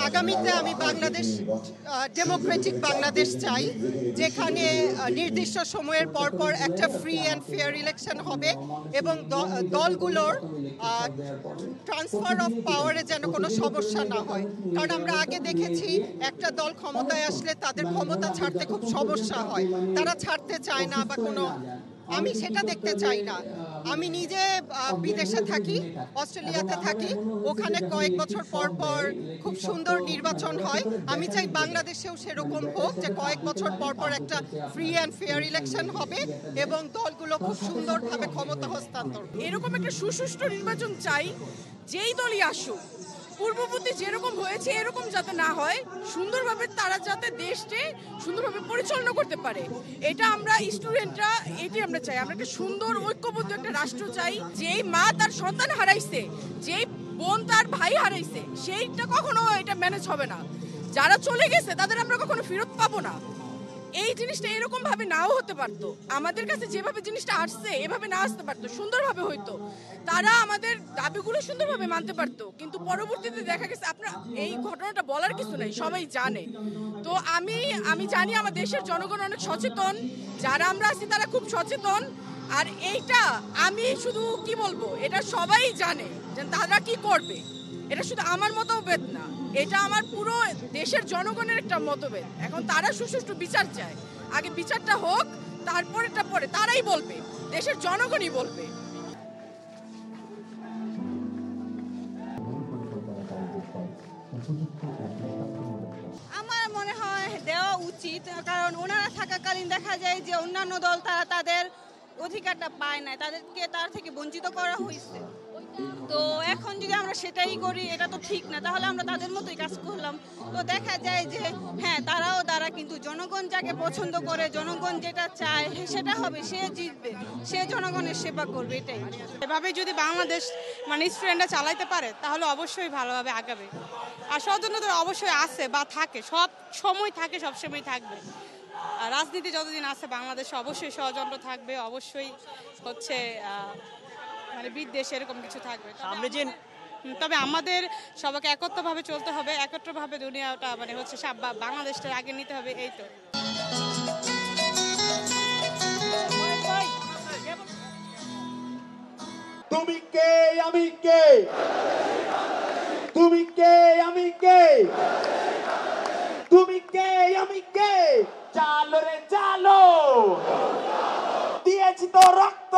আগামীতে আমি বাংলাদেশ ডেমোক্রেটিক বাংলাদেশ চাই, যেখানে নির্দিষ্ট সময়ের পরপর একটা ফ্রি অ্যান্ড ফেয়ার ইলেকশন হবে এবং দলগুলোর ট্রান্সফার অফ পাওয়ারে যেন কোনো সমস্যা না হয়। কারণ আমরা আগে দেখেছি একটা দল ক্ষমতায় আসলে তাদের ক্ষমতা ছাড়তে খুব সমস্যা হয়, তারা ছাড়তে চায় না বা কোনো, আমি সেটা দেখতে চাই না। আমি নিজে বিদেশে থাকি, অস্ট্রেলিয়াতে থাকি, ওখানে কয়েক বছর পর পর খুব সুন্দর নির্বাচন হয়। আমি চাই বাংলাদেশেও সেরকম হোক, যে কয়েক বছর পর পর একটা ফ্রি অ্যান্ড ফেয়ার ইলেকশন হবে এবং দলগুলো খুব সুন্দরভাবে ক্ষমতা হস্তান্তর। এরকম একটা সুষ্ঠু নির্বাচন চাই, যেই দলই আসুক পূর্ববর্তী যেরকম হয়েছে এরকম যাতে না হয়, সুন্দরভাবে তারা যাতে দেশকে সুন্দরভাবে পরিচালনা করতে পারে, এটা আমরা স্টুডেন্টরা এটি আমরা চাই। আমরা একটা সুন্দর ঐক্যবদ্ধ একটা রাষ্ট্র চাই। যেই মা তার সন্তান হারাইছে, যেই বোন তার ভাই হারাইছে, সেইটা কখনো এটা ম্যানেজ হবে না। যারা চলে গেছে তাদের আমরা কখনো ফেরত পাবো না। এই জিনিসটা এরকম ভাবে নাও হতে পারতো, আমাদের কাছে যেভাবে জিনিসটা আসছে এভাবে না আসতে পারতো, সুন্দরভাবে হইতো, তারা আমাদের দাবিগুলো সুন্দরভাবে মানতে পারতো। কিন্তু পরবর্তীতে দেখা গেছে, আপনার এই ঘটনাটা বলার কিছু নাই, সবাই জানে। তো আমি জানি আমার দেশের জনগণ অনেক সচেতন, যারা আমরা আছি তারা খুব সচেতন। আর এইটা আমি শুধু কি বলবো, এটা সবাই জানে যে তারা কি করবে। এটা শুধু আমার মতভেদ না, এটা আমার পুরো দেশের জনগণের একটা মতভেদ। এখন তারা সুষ্ঠু বিচার চায়, আগে বিচারটা হোক, তারপরেটা পরে তারাই বলবে, দেশের জনগণই বলবে। আমার মনে হয় দেওয়া উচিত, কারণ ওনারা থাকাকালীন দেখা যায় যে অন্যান্য দল তারা তাদের অধিকারটা পায় না, তাদেরকে তার থেকে বঞ্চিত করা হয়েছে। তো এখন যদি আমরা সেটাই করি, এটা তো ঠিক না, তাহলে আমরা তাদের মতোই কাজ করলাম। তো দেখা যায় যে হ্যাঁ, তারা কিন্তু জনগণ যাকে পছন্দ করে, জনগণ যেটা চায় সেটা হবে, সে জিতবে, সে জনগণের সেবা করবে, এটাই। এভাবে যদি বাংলাদেশ স্টুডেন্টরা চালাইতে পারে তাহলে অবশ্যই ভালোভাবে আগাবে। আর ষড়যন্ত্র তো অবশ্যই আছে বা থাকে, সব সময় থাকে, সব সময় থাকবে। আর রাজনীতি যতদিন আছে বাংলাদেশে অবশ্যই ষড়যন্ত্র থাকবে, অবশ্যই হচ্ছে বিদ্বেষ এরকম কিছু থাকবে। তবে আমাদের সবাইকে একত্রভাবে চলতে হবে, একত্রভাবে দুনিয়াটা হচ্ছে বাংলাদেশটা আগে নিতে হবে, এই তো। তুমি কে আমি কে, তুমি কে আমি কে, তুমি কে আমি কে, চালো রে চালো, দিয়েছি তো রক্ত।